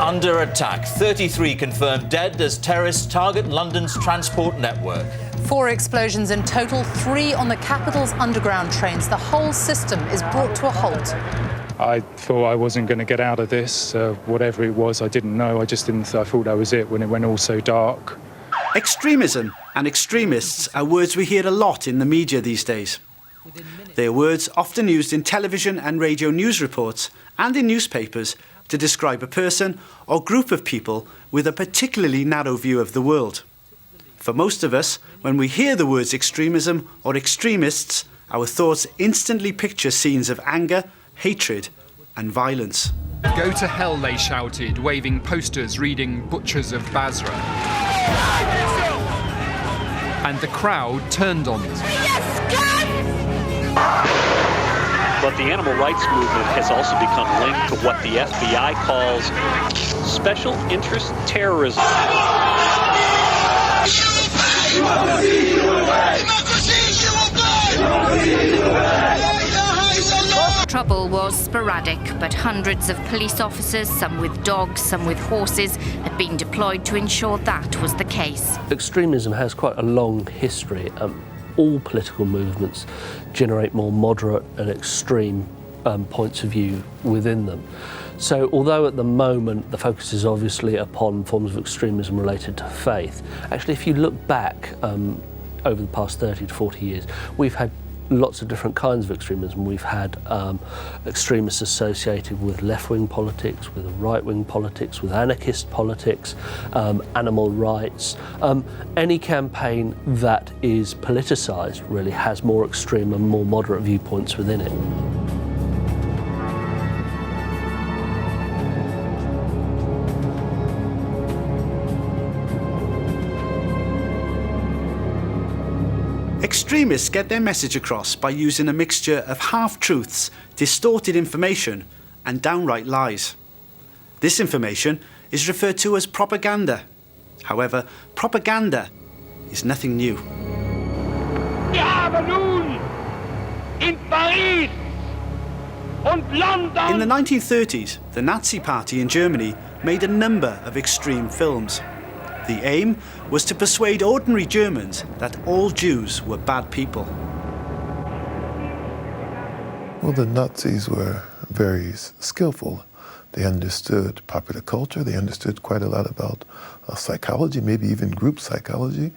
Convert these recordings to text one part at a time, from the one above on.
under attack. 33 confirmed dead as terrorists target London's transport network. 4 explosions in total, 3 on the capital's underground trains. The whole system is brought to a halt. I thought I wasn't going to get out of this. Whatever it was, I didn't know. I thought that was it when it went all so dark. Extremism and extremists are words we hear a lot in the media these days. They are words often used in television and radio news reports and in newspapers to describe a person or group of people with a particularly narrow view of the world. For most of us, when we hear the words extremism or extremists, our thoughts instantly picture scenes of anger, hatred and violence. Go to hell, they shouted, waving posters reading Butchers of Basra. And the crowd turned on them. But the animal rights movement has also become linked to what the FBI calls special interest terrorism. Trouble was sporadic, but hundreds of police officers, some with dogs, some with horses, had been deployed to ensure that was the case. Extremism has quite a long history. All political movements generate more moderate and extreme points of view within them. So although at the moment the focus is obviously upon forms of extremism related to faith, actually if you look back over the past 30 to 40 years, we've had lots of different kinds of extremism. We've had extremists associated with left-wing politics, with right-wing politics, with anarchist politics, animal rights. Any campaign that is politicised really has more extreme and more moderate viewpoints within it. Extremists get their message across by using a mixture of half-truths, distorted information and downright lies. This information is referred to as propaganda. However, propaganda is nothing new. In the 1930s, the Nazi Party in Germany made a number of extreme films. The aim was to persuade ordinary Germans that all Jews were bad people. Well, the Nazis were very skillful. They understood popular culture, they understood quite a lot about psychology, maybe even group psychology,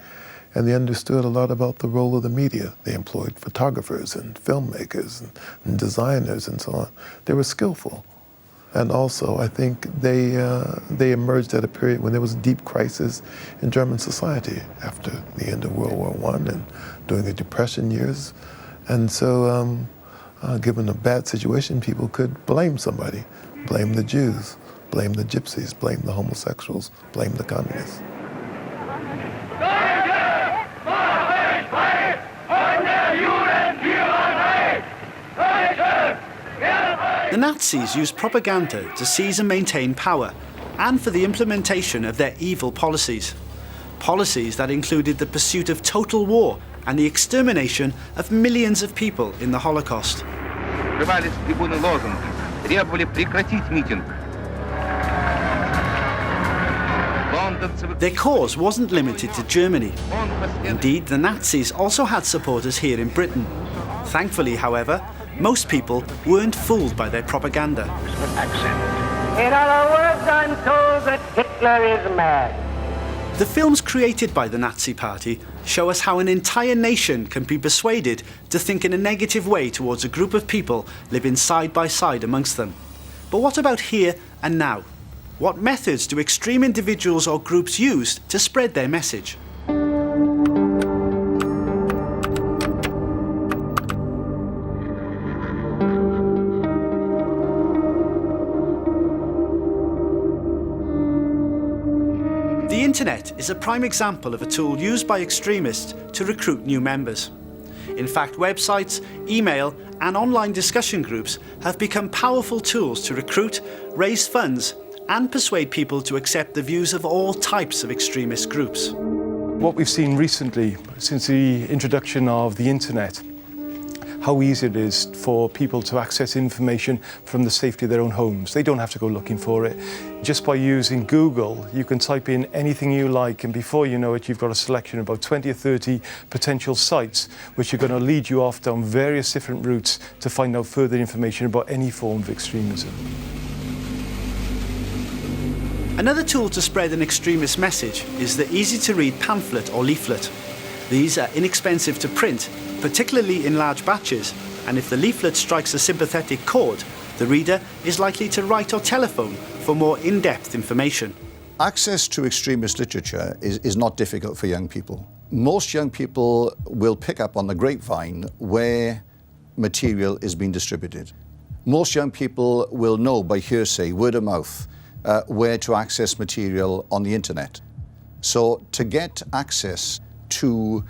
and they understood a lot about the role of the media. They employed photographers and filmmakers and designers and so on. They were skillful. And also, I think they emerged at a period when there was a deep crisis in German society after the end of World War I and during the Depression years. And so, given a bad situation, people could blame somebody, blame the Jews, blame the gypsies, blame the homosexuals, blame the communists. The Nazis used propaganda to seize and maintain power and for the implementation of their evil policies. Policies that included the pursuit of total war and the extermination of millions of people in the Holocaust. Their cause wasn't limited to Germany. Indeed, the Nazis also had supporters here in Britain. Thankfully, however, most people weren't fooled by their propaganda. In other words, I'm told that Hitler is mad. The films created by the Nazi Party show us how an entire nation can be persuaded to think in a negative way towards a group of people living side by side amongst them. But what about here and now? What methods do extreme individuals or groups use to spread their message? The internet is a prime example of a tool used by extremists to recruit new members. In fact, websites, email and online discussion groups have become powerful tools to recruit, raise funds and persuade people to accept the views of all types of extremist groups. What we've seen recently, since the introduction of the internet, how easy it is for people to access information from the safety of their own homes. They don't have to go looking for it. Just by using Google, you can type in anything you like, and before you know it, you've got a selection of about 20 or 30 potential sites which are going to lead you off down various different routes to find out further information about any form of extremism. Another tool to spread an extremist message is the easy-to-read pamphlet or leaflet. These are inexpensive to print, particularly in large batches, and if the leaflet strikes a sympathetic chord, the reader is likely to write or telephone for more in-depth information. Access to extremist literature is not difficult for young people. Most young people will pick up on the grapevine where material is being distributed. Most young people will know by hearsay, word of mouth, where to access material on the internet. So to get access to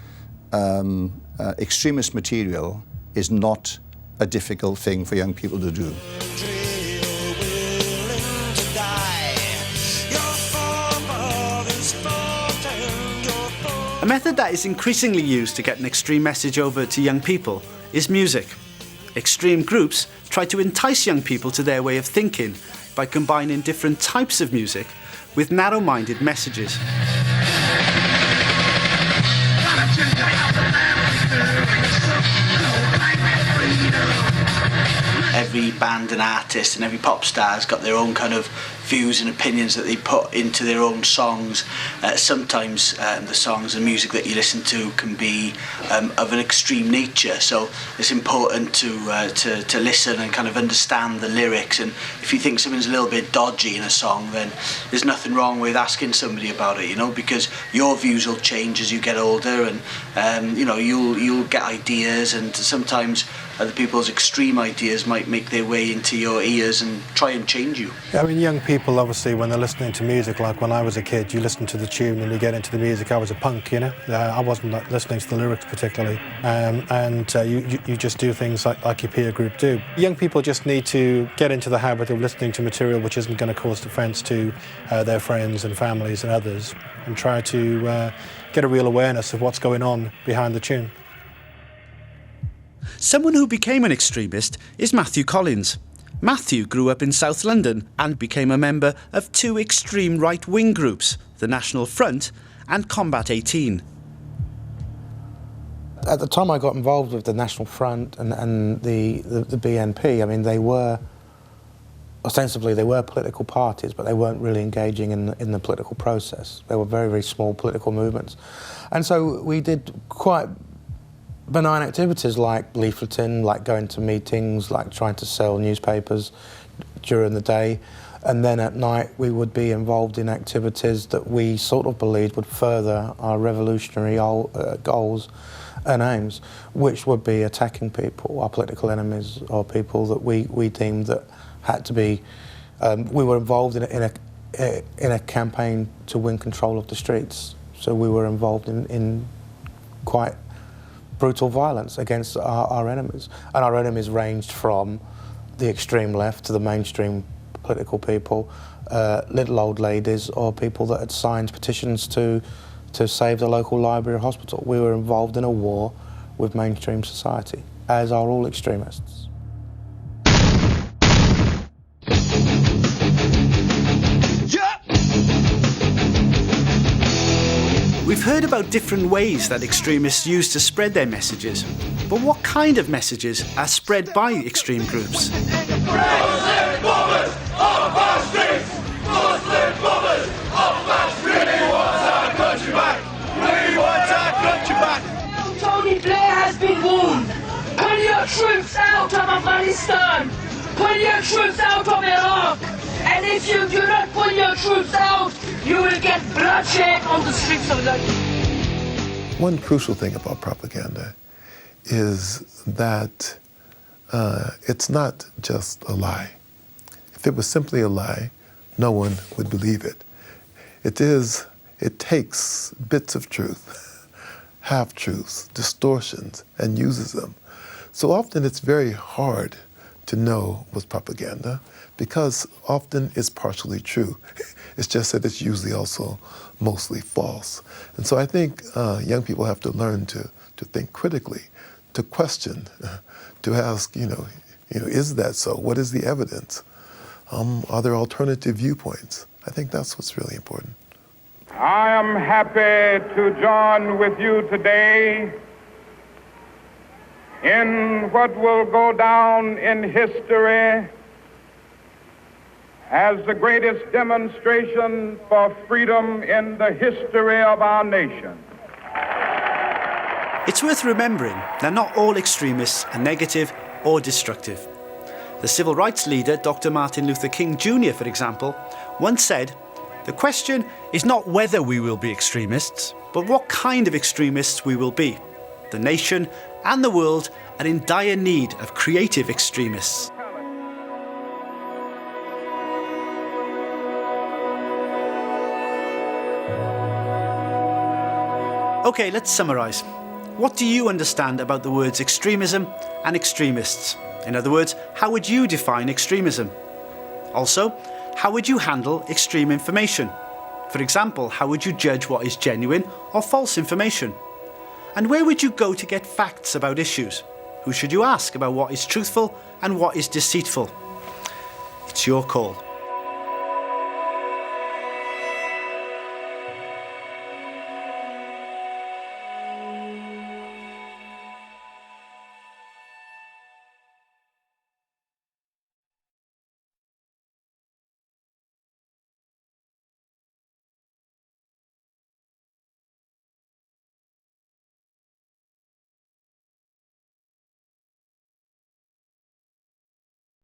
extremist material is not a difficult thing for young people to do. A method that is increasingly used to get an extreme message over to young people is music. Extreme groups try to entice young people to their way of thinking by combining different types of music with narrow-minded messages. Every band and artist and every pop star has got their own kind of views and opinions that they put into their own songs. Sometimes the songs and music that you listen to can be of an extreme nature, so it's important to listen and kind of understand the lyrics, and if you think something's a little bit dodgy in a song, then there's nothing wrong with asking somebody about it, you know, because your views will change as you get older, and you know, you'll get ideas, and sometimes other people's extreme ideas might make their way into your ears and try and change you. I mean, young people, obviously, when they're listening to music, like when I was a kid, you listen to the tune and you get into the music. I was a punk, you know. I wasn't listening to the lyrics particularly. You just do things like your peer group do. Young people just need to get into the habit of listening to material which isn't going to cause offence to their friends and families and others, and try to get a real awareness of what's going on behind the tune. Someone who became an extremist is Matthew Collins. Matthew grew up in South London and became a member of two extreme right-wing groups, the National Front and Combat 18. At the time I got involved with the National Front and the BNP, I mean, they were, ostensibly they were political parties, but they weren't really engaging in the political process. They were very, very small political movements. And so we did quite benign activities like leafleting, like going to meetings, like trying to sell newspapers during the day, and then at night we would be involved in activities that we sort of believed would further our revolutionary goals and aims, which would be attacking people, our political enemies, or people that we deemed that had to be. We were involved in a campaign to win control of the streets, so we were involved in quite brutal violence against our enemies. And our enemies ranged from the extreme left to the mainstream political people, little old ladies, or people that had signed petitions to save the local library or hospital. We were involved in a war with mainstream society, as are all extremists. We've heard about different ways that extremists use to spread their messages, but what kind of messages are spread by extreme groups? Tony Blair has been warned. Pull your troops out of Afghanistan. Pull your troops out of Iraq. And if you do not pull your troops out, you will get bloodshed on the streets of London. One crucial thing about propaganda is that it's not just a lie. If it was simply a lie, no one would believe it. It takes bits of truth, half-truths, distortions, and uses them. So often it's very hard to know what's propaganda, because often it's partially true. It's just that it's usually also mostly false. And so I think young people have to learn to think critically to question, to ask, is that so? What is the evidence? Are there alternative viewpoints? I think that's what's really important. I am happy to join with you today in what will go down in history as the greatest demonstration for freedom in the history of our nation. It's worth remembering that not all extremists are negative or destructive. The civil rights leader, Dr. Martin Luther King Jr., for example, once said, "The question is not whether we will be extremists, but what kind of extremists we will be. The nation and the world are in dire need of creative extremists." Okay, let's summarise. What do you understand about the words extremism and extremists? In other words, how would you define extremism? Also, how would you handle extreme information? For example, how would you judge what is genuine or false information? And where would you go to get facts about issues? Who should you ask about what is truthful and what is deceitful? It's your call.